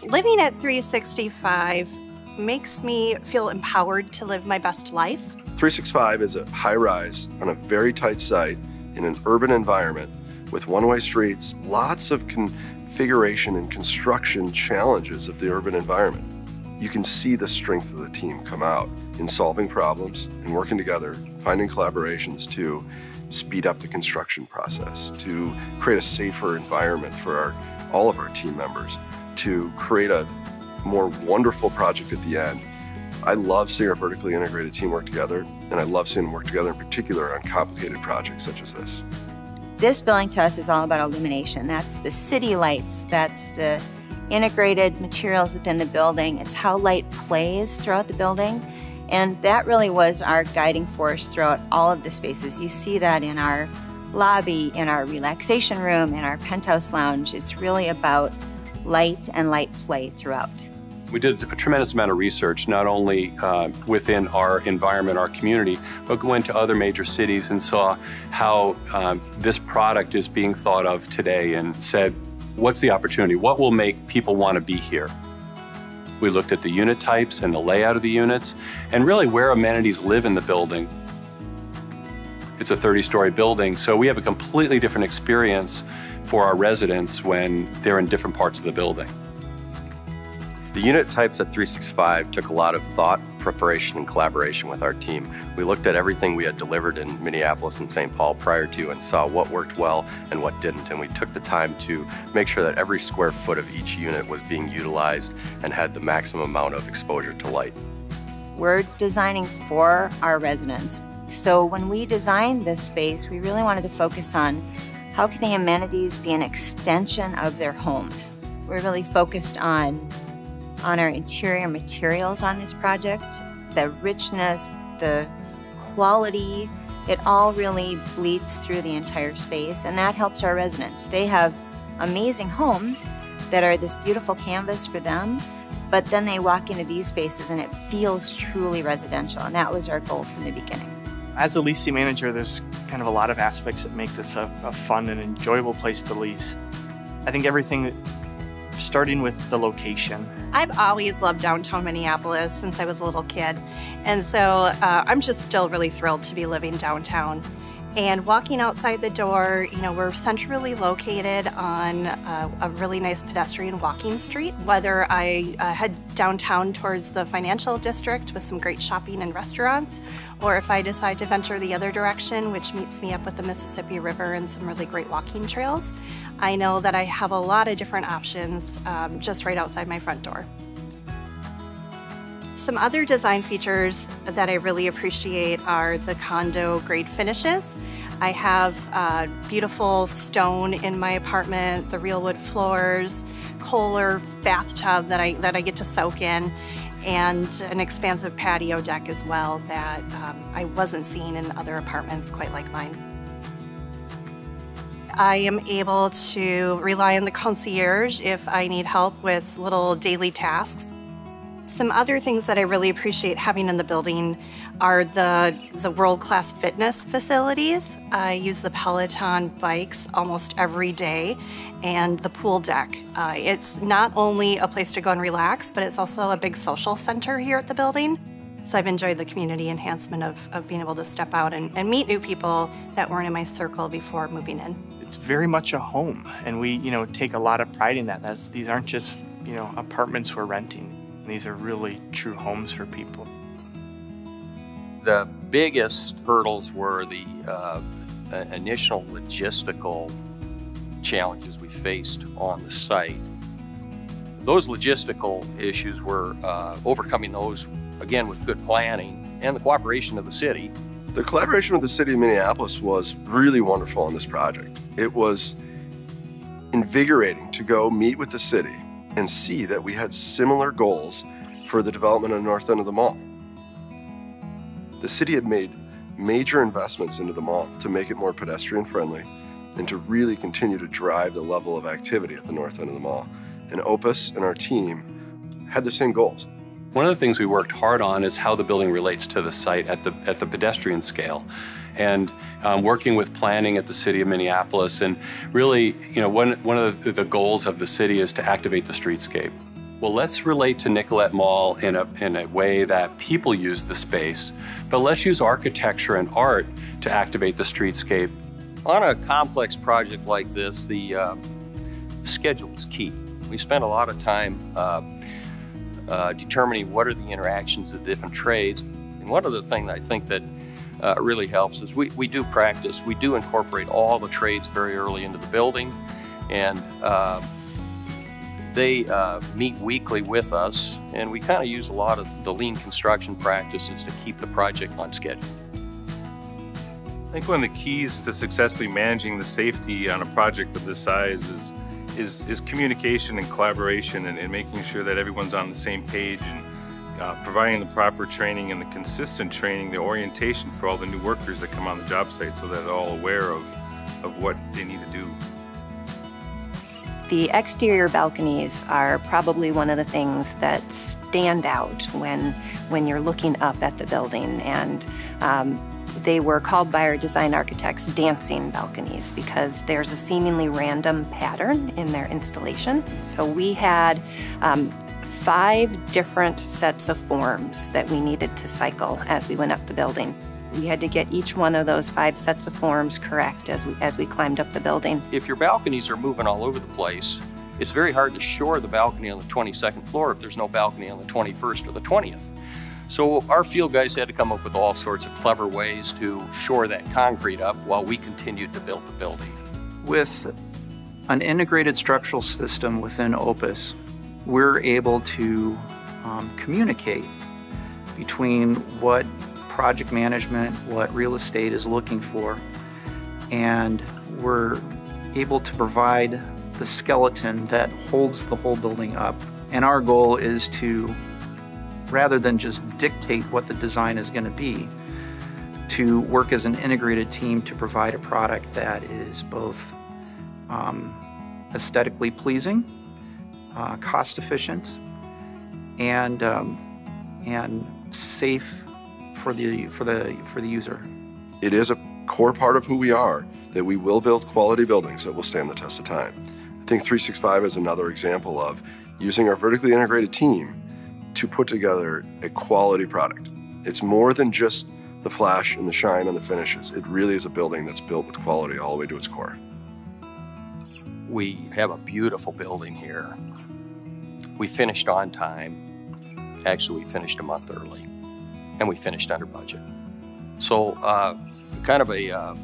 Living at 365 makes me feel empowered to live my best life. 365 is a high-rise on a very tight site in an urban environment with one-way streets, lots of configuration and construction challenges of the urban environment. You can see the strength of the team come out in solving problems and working together, finding collaborations to speed up the construction process, to create a safer environment for all of our team members, to create a more wonderful project at the end. I love seeing our vertically integrated team work together, and I love seeing them work together in particular on complicated projects such as this. This building to us is all about illumination. That's the city lights, that's the integrated materials within the building. It's how light plays throughout the building. And that really was our guiding force throughout all of the spaces. You see that in our lobby, in our relaxation room, in our penthouse lounge. It's really about light and light play throughout. We did a tremendous amount of research, not only within our environment, our community, but went to other major cities and saw how this product is being thought of today and said, what's the opportunity? What will make people want to be here? We looked at the unit types and the layout of the units and really where amenities live in the building. It's a 30-story building, so we have a completely different experience for our residents when they're in different parts of the building. The unit types at 365 took a lot of thought, preparation, and collaboration with our team. We looked at everything we had delivered in Minneapolis and St. Paul prior to and saw what worked well and what didn't. And we took the time to make sure that every square foot of each unit was being utilized and had the maximum amount of exposure to light. We're designing for our residents. So when we designed this space, we really wanted to focus on how can the amenities be an extension of their homes. We're really focused on our interior materials on this project, the richness, the quality, it all really bleeds through the entire space, and that helps our residents. They have amazing homes that are this beautiful canvas for them, but then they walk into these spaces and it feels truly residential, and that was our goal from the beginning. As a leasing manager, there's kind of a lot of aspects that make this a fun and enjoyable place to lease. I think everything, starting with the location. I've always loved downtown Minneapolis since I was a little kid, and so I'm just still really thrilled to be living downtown. And walking outside the door, you know, we're centrally located on a really nice pedestrian walking street. Whether I head downtown towards the financial district with some great shopping and restaurants, or if I decide to venture the other direction, which meets me up with the Mississippi River and some really great walking trails, I know that I have a lot of different options just right outside my front door. Some other design features that I really appreciate are the condo grade finishes. I have beautiful stone in my apartment, the real wood floors, Kohler bathtub that I get to soak in, and an expansive patio deck as well that I wasn't seeing in other apartments quite like mine. I am able to rely on the concierge if I need help with little daily tasks. Some other things that I really appreciate having in the building are the world-class fitness facilities. I use the Peloton bikes almost every day, and the pool deck. It's not only a place to go and relax, but it's also a big social center here at the building. So I've enjoyed the community enhancement of being able to step out and meet new people that weren't in my circle before moving in. It's very much a home, and we, take a lot of pride in that. These aren't just, apartments we're renting. These are really true homes for people. The biggest hurdles were the initial logistical challenges we faced on the site. Those logistical issues were overcoming those, again, with good planning and the cooperation of the city. The collaboration with the city of Minneapolis was really wonderful on this project. It was invigorating to go meet with the city and see that we had similar goals for the development of the north end of the mall. The city had made major investments into the mall to make it more pedestrian friendly and to really continue to drive the level of activity at the north end of the mall. And Opus and our team had the same goals. One of the things we worked hard on is how the building relates to the site at the pedestrian scale. And working with planning at the city of Minneapolis, and really, one of the goals of the city is to activate the streetscape. Well, let's relate to Nicollet Mall in a way that people use the space, but let's use architecture and art to activate the streetscape. On a complex project like this, the schedule is key. We spent a lot of time determining what are the interactions of different trades. And one of the things I think that really helps is we do practice. We do incorporate all the trades very early into the building, and they meet weekly with us, and we kind of use a lot of the lean construction practices to keep the project on schedule. I think one of the keys to successfully managing the safety on a project of this size is communication and collaboration, and making sure that everyone's on the same page, and providing the proper training and the consistent training, the orientation for all the new workers that come on the job site, so that they're all aware of what they need to do. The exterior balconies are probably one of the things that stand out when you're looking up at the building, and they were called by our design architects dancing balconies because there's a seemingly random pattern in their installation. So we had 5 different sets of forms that we needed to cycle as we went up the building. We had to get each one of those 5 sets of forms correct as we climbed up the building. If your balconies are moving all over the place, it's very hard to shore the balcony on the 22nd floor if there's no balcony on the 21st or the 20th. So our field guys had to come up with all sorts of clever ways to shore that concrete up while we continued to build the building. With an integrated structural system within Opus, we're able to communicate between what project management, what real estate is looking for, and we're able to provide the skeleton that holds the whole building up. And our goal is to, rather than just dictate what the design is going to be, to work as an integrated team to provide a product that is both aesthetically pleasing, cost efficient, and safe for the user. It is a core part of who we are, that we will build quality buildings that will stand the test of time. I think 365 is another example of using our vertically integrated team to put together a quality product. It's more than just the flash and the shine and the finishes. It really is a building that's built with quality all the way to its core. We have a beautiful building here. We finished on time. Actually, we finished a month early, and we finished under budget. So kind of a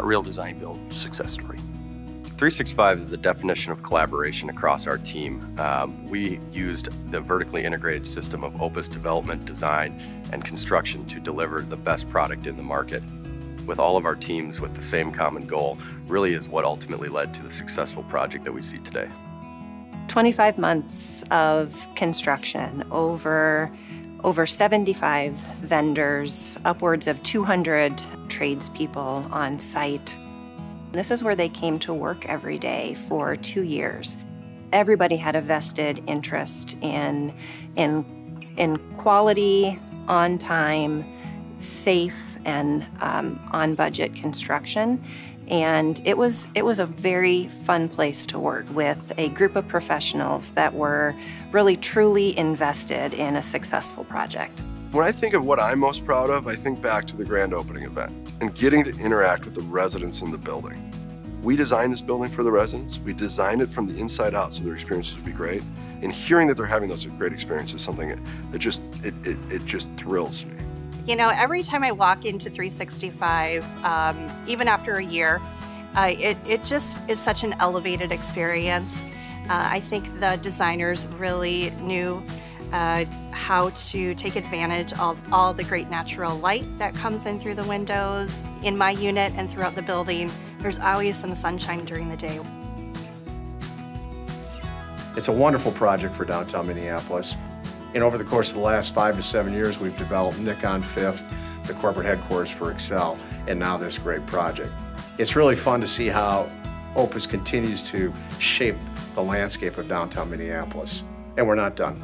real design build success story. 365 is the definition of collaboration across our team. We used the vertically integrated system of Opus development, design, and construction to deliver the best product in the market. With all of our teams with the same common goal, really is what ultimately led to the successful project that we see today. 25 months of construction, over 75 vendors, upwards of 200 tradespeople on site. This is where they came to work every day for 2 years. Everybody had a vested interest in quality, on time, safe, and on budget construction. And it was a very fun place to work with a group of professionals that were really truly invested in a successful project. When I think of what I'm most proud of, I think back to the grand opening event and getting to interact with the residents in the building. We designed this building for the residents. We designed it from the inside out so their experiences would be great. And hearing that they're having those great experiences is something that just thrills me. You know, every time I walk into 365, even after a year, it just is such an elevated experience. I think the designers really knew how to take advantage of all the great natural light that comes in through the windows. In my unit and throughout the building, there's always some sunshine during the day. It's a wonderful project for downtown Minneapolis. And over the course of the last 5 to 7 years, we've developed Nick on 5th, the corporate headquarters for Excel, and now this great project. It's really fun to see how Opus continues to shape the landscape of downtown Minneapolis. And we're not done.